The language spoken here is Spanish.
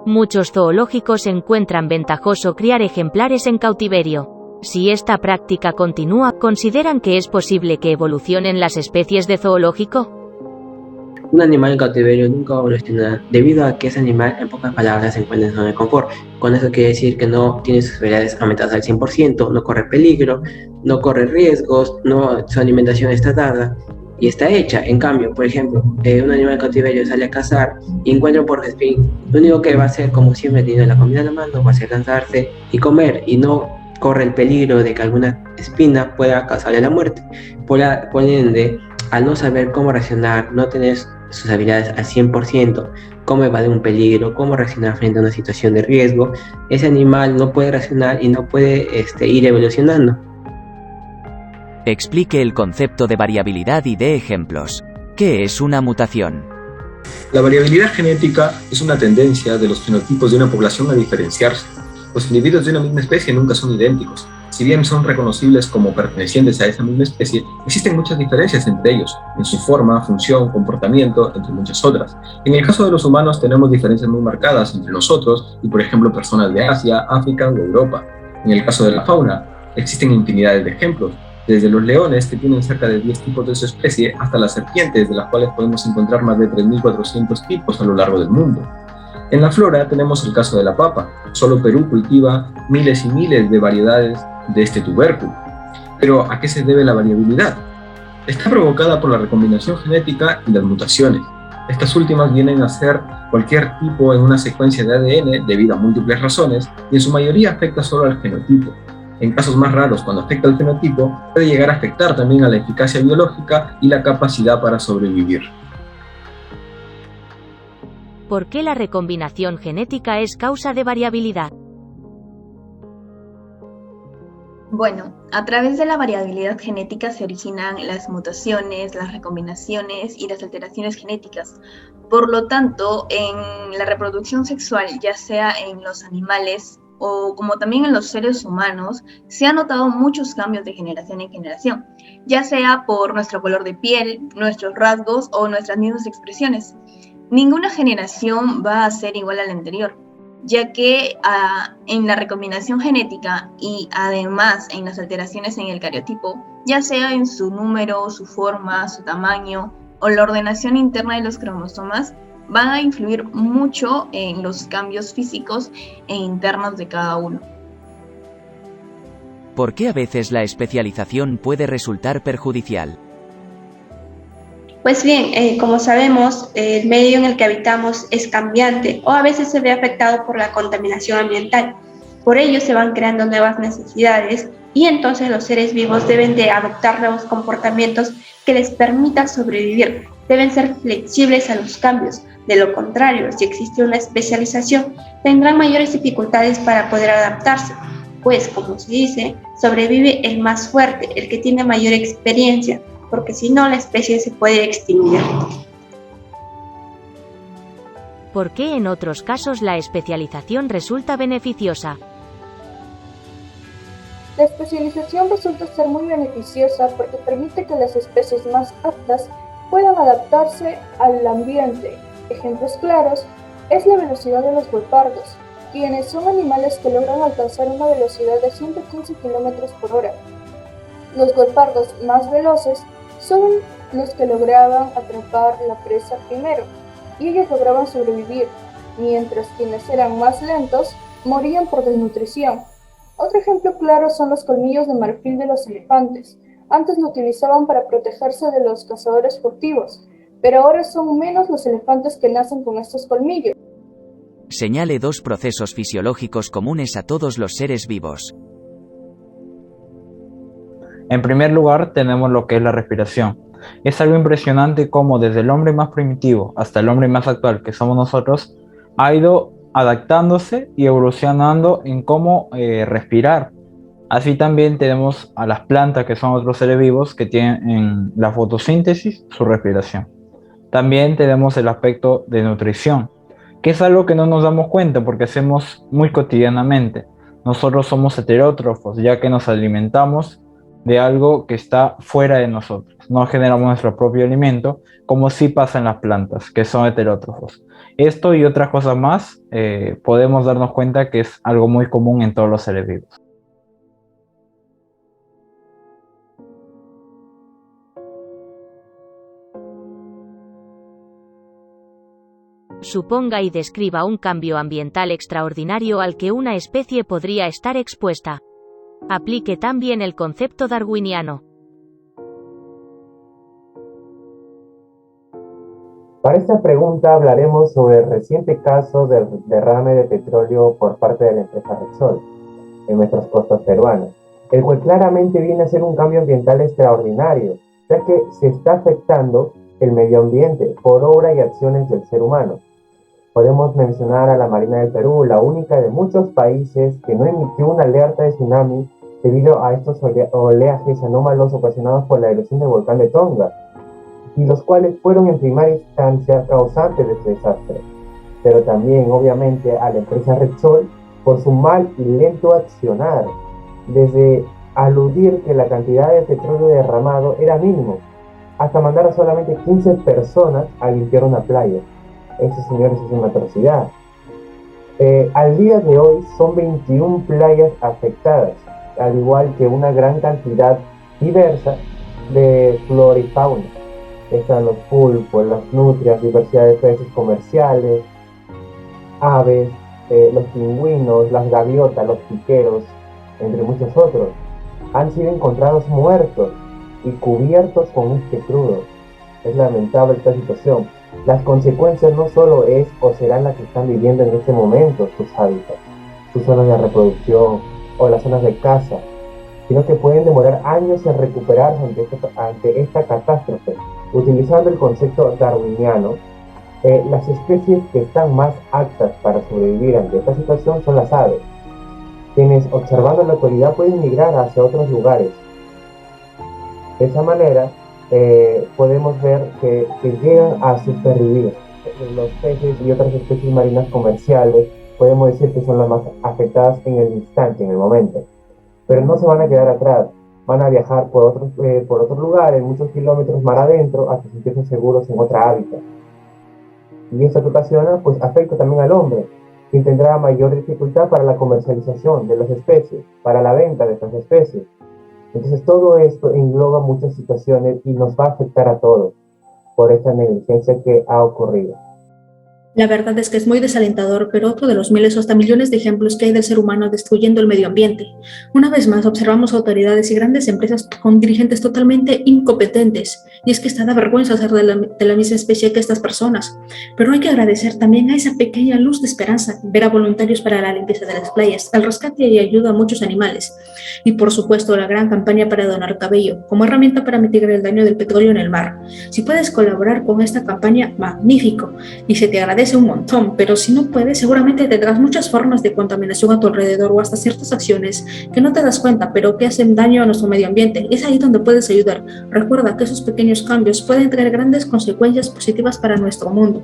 Muchos zoológicos encuentran ventajoso criar ejemplares en cautiverio. Si esta práctica continúa, ¿consideran que es posible que evolucionen las especies de zoológico? Un animal en cautiverio nunca va a evolucionar debido a que ese animal, en pocas palabras, se encuentra en zona de confort. Con eso quiere decir que no tiene sus habilidades aumentadas al 100%, no corre peligro, no corre riesgos, su alimentación está dada y está hecha. En cambio, por ejemplo, un animal en cautiverio sale a cazar y encuentra un porcoespín. Lo único que va a hacer, como siempre, teniendo la comida en la mano, va a ser lanzarse y comer y no corre el peligro de que alguna espina pueda causarle la muerte. Por ende, al no saber cómo reaccionar, no tener sus habilidades al 100%, cómo evadir un peligro, cómo reaccionar frente a una situación de riesgo, ese animal no puede reaccionar y no puede ir evolucionando. Explique el concepto de variabilidad y dé ejemplos. ¿Qué es una mutación? La variabilidad genética es una tendencia de los fenotipos de una población a diferenciarse. Los individuos de una misma especie nunca son idénticos. Si bien son reconocibles como pertenecientes a esa misma especie, existen muchas diferencias entre ellos, en su forma, función, comportamiento, entre muchas otras. En el caso de los humanos tenemos diferencias muy marcadas entre nosotros y, por ejemplo, personas de Asia, África o Europa. En el caso de la fauna, existen infinidades de ejemplos, desde los leones, que tienen cerca de 10 tipos de su especie, hasta las serpientes, de las cuales podemos encontrar más de 3.400 tipos a lo largo del mundo. En la flora tenemos el caso de la papa. Solo Perú cultiva miles y miles de variedades de este tubérculo. Pero ¿a qué se debe la variabilidad? Está provocada por la recombinación genética y las mutaciones. Estas últimas vienen a ser cualquier tipo en una secuencia de ADN debido a múltiples razones y en su mayoría afecta solo al genotipo. En casos más raros, cuando afecta al fenotipo, puede llegar a afectar también a la eficacia biológica y la capacidad para sobrevivir. ¿Por qué la recombinación genética es causa de variabilidad? Bueno, a través de la variabilidad genética se originan las mutaciones, las recombinaciones y las alteraciones genéticas. Por lo tanto, en la reproducción sexual, ya sea en los animales o como también en los seres humanos, se han notado muchos cambios de generación en generación, ya sea por nuestro color de piel, nuestros rasgos o nuestras mismas expresiones. Ninguna generación va a ser igual a la anterior, ya que en la recombinación genética y además en las alteraciones en el cariotipo, ya sea en su número, su forma, su tamaño o la ordenación interna de los cromosomas, van a influir mucho en los cambios físicos e internos de cada uno. ¿Por qué a veces la especialización puede resultar perjudicial? Pues bien, como sabemos, el medio en el que habitamos es cambiante o a veces se ve afectado por la contaminación ambiental. Por ello se van creando nuevas necesidades y entonces los seres vivos deben de adoptar nuevos comportamientos que les permitan sobrevivir. Deben ser flexibles a los cambios. De lo contrario, si existe una especialización, tendrán mayores dificultades para poder adaptarse, pues, como se dice, sobrevive el más fuerte, el que tiene mayor experiencia, porque si no la especie se puede extinguir. ¿Por qué en otros casos la especialización resulta beneficiosa? La especialización resulta ser muy beneficiosa porque permite que las especies más aptas puedan adaptarse al ambiente. Ejemplos claros es la velocidad de los guepardos, quienes son animales que logran alcanzar una velocidad de 115 km por hora. Los guepardos más veloces son los que lograban atrapar la presa primero, y ellos lograban sobrevivir, mientras quienes eran más lentos morían por desnutrición. Otro ejemplo claro son los colmillos de marfil de los elefantes. Antes lo utilizaban para protegerse de los cazadores furtivos, pero ahora son menos los elefantes que nacen con estos colmillos. Señale 2 procesos fisiológicos comunes a todos los seres vivos. En primer lugar, tenemos lo que es la respiración. Es algo impresionante cómo desde el hombre más primitivo hasta el hombre más actual, que somos nosotros, ha ido adaptándose y evolucionando en cómo respirar. Así también tenemos a las plantas, que son otros seres vivos que tienen en la fotosíntesis su respiración. También tenemos el aspecto de nutrición, que es algo que no nos damos cuenta porque hacemos muy cotidianamente. Nosotros somos heterótrofos, ya que nos alimentamos de algo que está fuera de nosotros. No generamos nuestro propio alimento, como sí pasa en las plantas, que son heterótrofos. Esto y otras cosas más, podemos darnos cuenta que es algo muy común en todos los seres vivos. Suponga y describa un cambio ambiental extraordinario al que una especie podría estar expuesta. Aplique también el concepto darwiniano. Para esta pregunta hablaremos sobre el reciente caso del derrame de petróleo por parte de la empresa Repsol en nuestras costas peruanas, el cual claramente viene a ser un cambio ambiental extraordinario, ya que se está afectando el medio ambiente por obra y acciones del ser humano. Podemos mencionar a la Marina del Perú, la única de muchos países que no emitió una alerta de tsunami debido a estos oleajes anómalos ocasionados por la erupción del volcán de Tonga, y los cuales fueron en primera instancia causantes de este desastre. Pero también, obviamente, a la empresa Repsol por su mal y lento accionar, desde aludir que la cantidad de petróleo derramado era mínimo, hasta mandar a solamente 15 personas a limpiar una playa. Eso, señores, es una atrocidad. Al día de hoy son 21 playas afectadas, al igual que una gran cantidad diversa de flora y fauna. Están los pulpos, las nutrias, diversidad de peces comerciales, aves, los pingüinos, las gaviotas, los piqueros, entre muchos otros. Han sido encontrados muertos y cubiertos con este crudo. Es lamentable esta situación. Las consecuencias no solo es o serán las que están viviendo en este momento sus hábitats, sus zonas de reproducción o las zonas de caza, sino que pueden demorar años en recuperarse ante esta catástrofe. Utilizando el concepto darwiniano, las especies que están más aptas para sobrevivir ante esta situación son las aves, quienes, observando la actualidad, pueden migrar hacia otros lugares. De esa manera, podemos ver que llegan a supervivir. Los peces y otras especies marinas comerciales podemos decir que son las más afectadas en el instante, en el momento, pero no se van a quedar atrás. Van a viajar por otros lugares, muchos kilómetros mar adentro, hasta sentirse seguros en otra hábitat. Y esto que ocasiona, pues afecta también al hombre, quien tendrá mayor dificultad para la comercialización de las especies, para la venta de estas especies. Entonces todo esto engloba muchas situaciones y nos va a afectar a todos por esta negligencia que ha ocurrido. La verdad es que es muy desalentador, pero otro de los miles o hasta millones de ejemplos que hay del ser humano destruyendo el medio ambiente. Una vez más observamos autoridades y grandes empresas con dirigentes totalmente incompetentes, y es que está da vergüenza ser de la misma especie que estas personas. Pero hay que agradecer también a esa pequeña luz de esperanza, ver a voluntarios para la limpieza de las playas, al rescate y ayuda a muchos animales, y por supuesto la gran campaña para donar cabello, como herramienta para mitigar el daño del petróleo en el mar. Si puedes colaborar con esta campaña, magnífico, y se te agradece un montón, pero si no puedes, seguramente tendrás muchas formas de contaminación a tu alrededor o hasta ciertas acciones que no te das cuenta, pero que hacen daño a nuestro medio ambiente. Es ahí donde puedes ayudar. Recuerda que esos pequeños cambios pueden tener grandes consecuencias positivas para nuestro mundo.